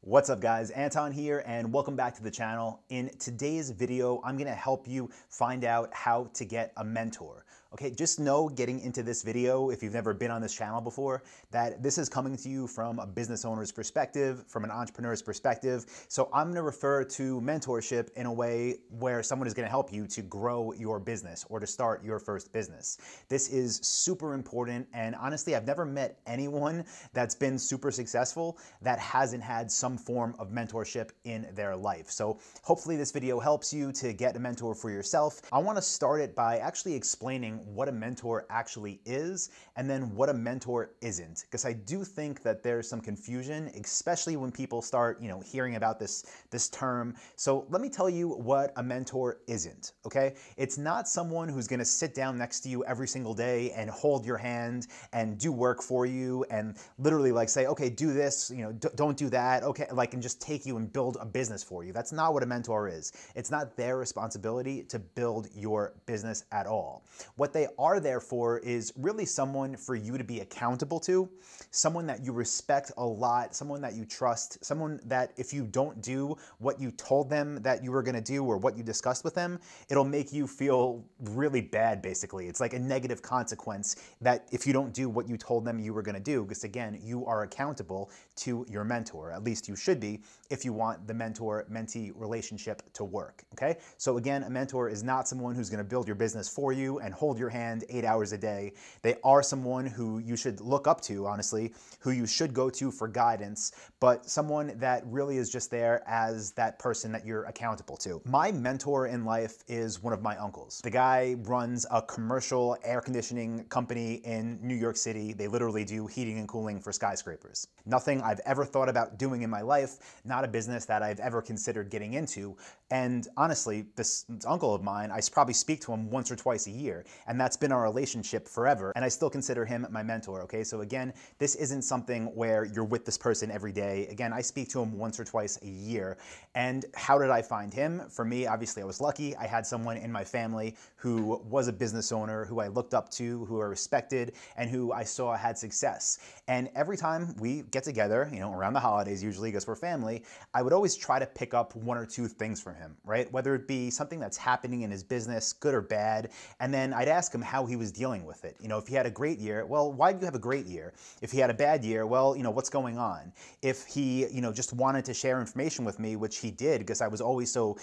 What's up guys, Anton here and welcome back to the channel. In today's video, I'm gonna help you find out how to get a mentor. Okay, just know getting into this video, if you've never been on this channel before, that this is coming to you from a business owner's perspective, from an entrepreneur's perspective. So I'm gonna refer to mentorship in a way where someone is gonna help you to grow your business or to start your first business. This is super important, and honestly, I've never met anyone that's been super successful that hasn't had some form of mentorship in their life. So hopefully this video helps you to get a mentor for yourself. I wanna start it by actually explaining what a mentor actually is and then what a mentor isn't, because I do think that there's some confusion, especially when people start, hearing about this term. So let me tell you what a mentor isn't, okay? It's not someone who's gonna sit down next to you every single day and hold your hand and do work for you and literally like say, okay, do this, don't do that, okay, and just take you and build a business for you. That's not what a mentor is. It's not their responsibility to build your business at all. What they are there for is really someone for you to be accountable to, someone that you respect a lot, someone that you trust, someone that if you don't do what you told them that you were gonna do or what you discussed with them, it'll make you feel really bad, basically. It's like a negative consequence that if you don't do what you told them you were gonna do, because again, you are accountable to your mentor. At least you should be if you want the mentor-mentee relationship to work, okay? So again, a mentor is not someone who's gonna build your business for you and hold your hand 8 hours a day. They are someone who you should look up to, honestly, who you should go to for guidance, but someone that really is just there as that person that you're accountable to. My mentor in life is one of my uncles. The guy runs a commercial air conditioning company in New York City. They literally do heating and cooling for skyscrapers. Nothing I've ever thought about doing in my life, not a business that I've ever considered getting into. And honestly, this uncle of mine, I probably speak to him once or twice a year, and that's been our relationship forever, and I still consider him my mentor, okay? So again, this isn't something where you're with this person every day. Again, I speak to him once or twice a year. And how did I find him? For me, obviously I was lucky. I had someone in my family who was a business owner, who I looked up to, who I respected, and who I saw had success. And every time we get together, around the holidays usually, because we're family, I would always try to pick up one or two things from him, right? Whether it be something that's happening in his business, good or bad, and then I'd ask him how he was dealing with it. If he had a great year, well, why did you have a great year? If he had a bad year, well, what's going on? If he, just wanted to share information with me, which he did, because I was always so,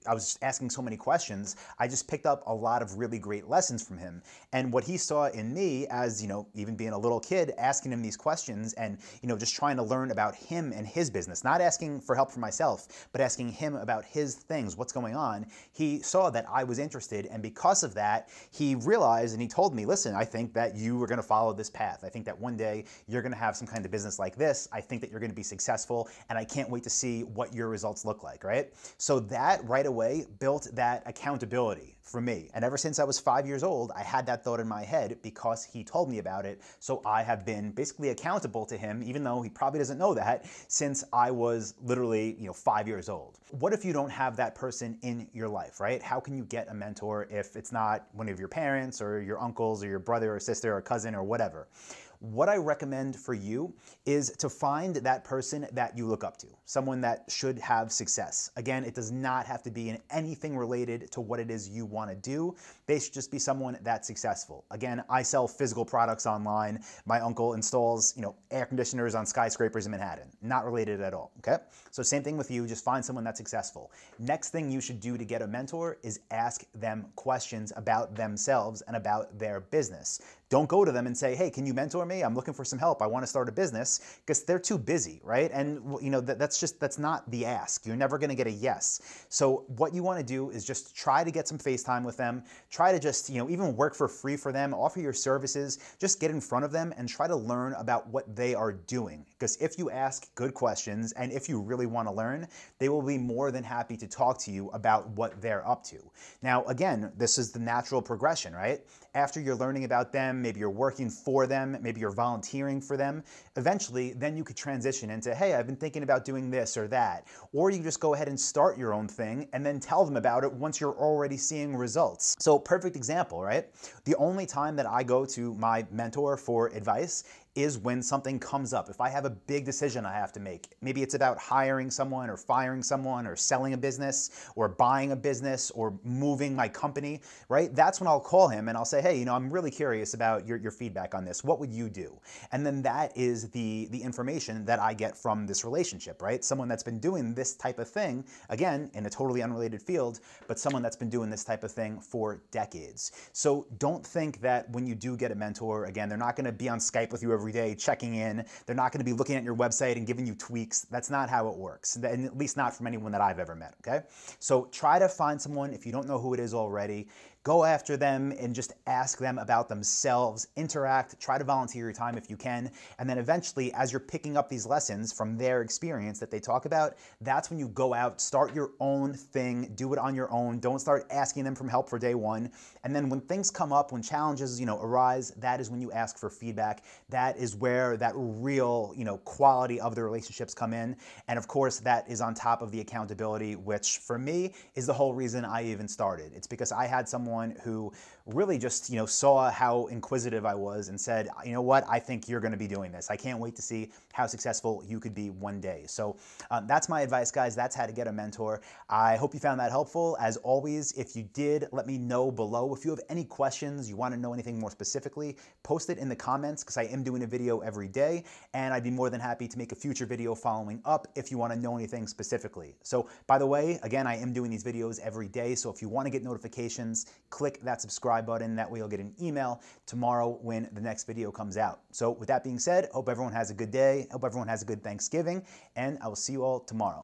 I was asking so many questions, I just picked up a lot of really great lessons from him. And what he saw in me as, even being a little kid, asking him these questions and, just trying to learn about him and his business, not asking for help for myself, but asking him about his things, what's going on, he saw that I was interested, and because of that, he realized and he told me, listen, I think that you are gonna follow this path. I think that one day you're gonna have some kind of business like this. I think that you're gonna be successful, and I can't wait to see what your results look like, right? So that right away built that accountability for me. And ever since I was 5 years old, I had that thought in my head because he told me about it. So I have been basically accountable to him, even though he probably doesn't know that, since I was literally, 5 years old. What if you don't have that person in your life, right? How can you get a mentor if it's not one of your parents or your uncles or your brother or sister or cousin or whatever? What I recommend for you is to find that person that you look up to, someone that should have success. Again, it does not have to be in anything related to what it is you want to do. They should just be someone that's successful. Again, I sell physical products online. My uncle installs, air conditioners on skyscrapers in Manhattan. Not related at all, okay? So same thing with you, just find someone that's successful. Next thing you should do to get a mentor is ask them questions about themselves and about their business. Don't go to them and say, hey, can you mentor me? I'm looking for some help. I want to start a business, because they're too busy, right? And that's not the ask. You're never going to get a yes. So what you want to do is just try to get some FaceTime with them. Try to just, even work for free for them, offer your services, just get in front of them and try to learn about what they are doing. Because if you ask good questions and if you really want to learn, they will be more than happy to talk to you about what they're up to. Now, again, this is the natural progression, right? After you're learning about them, maybe you're working for them, maybe you're volunteering for them, eventually then you could transition into, hey, I've been thinking about doing this or that. Or you just go ahead and start your own thing and then tell them about it once you're already seeing results. So perfect example, right? The only time that I go to my mentor for advice is when something comes up. If I have a big decision I have to make, maybe it's about hiring someone or firing someone or selling a business or buying a business or moving my company, right? That's when I'll call him and I'll say, hey, I'm really curious about your feedback on this. What would you do? And then that is the information that I get from this relationship, right? Someone that's been doing this type of thing, again, in a totally unrelated field, but someone that's been doing this type of thing for decades. So don't think that when you do get a mentor, again, they're not going to be on Skype with you every day, checking in. They're not going to be looking at your website and giving you tweaks. That's not how it works, and at least not from anyone that I've ever met, okay? So try to find someone, if you don't know who it is already, go after them and just ask them about themselves, interact, try to volunteer your time if you can, and then eventually, as you're picking up these lessons from their experience that they talk about, that's when you go out, start your own thing, do it on your own, don't start asking them from help for day one, and then when things come up, when challenges, arise, that is when you ask for feedback. That is where that real, quality of the relationships come in, and of course, that is on top of the accountability, which for me is the whole reason I even started. It's because I had someone who really just, saw how inquisitive I was and said, you know what, I think you're going to be doing this. I can't wait to see how successful you could be one day. So that's my advice, guys. That's how to get a mentor. I hope you found that helpful. As always, if you did, let me know below. If you have any questions, you want to know anything more specifically, post it in the comments because I am doing a video every day, and I'd be more than happy to make a future video following up if you want to know anything specifically. So by the way, again, I am doing these videos every day, so if you want to get notifications, click that subscribe button. That way you'll get an email tomorrow when the next video comes out. So with that being said, hope everyone has a good day. Hope everyone has a good Thanksgiving, and I will see you all tomorrow.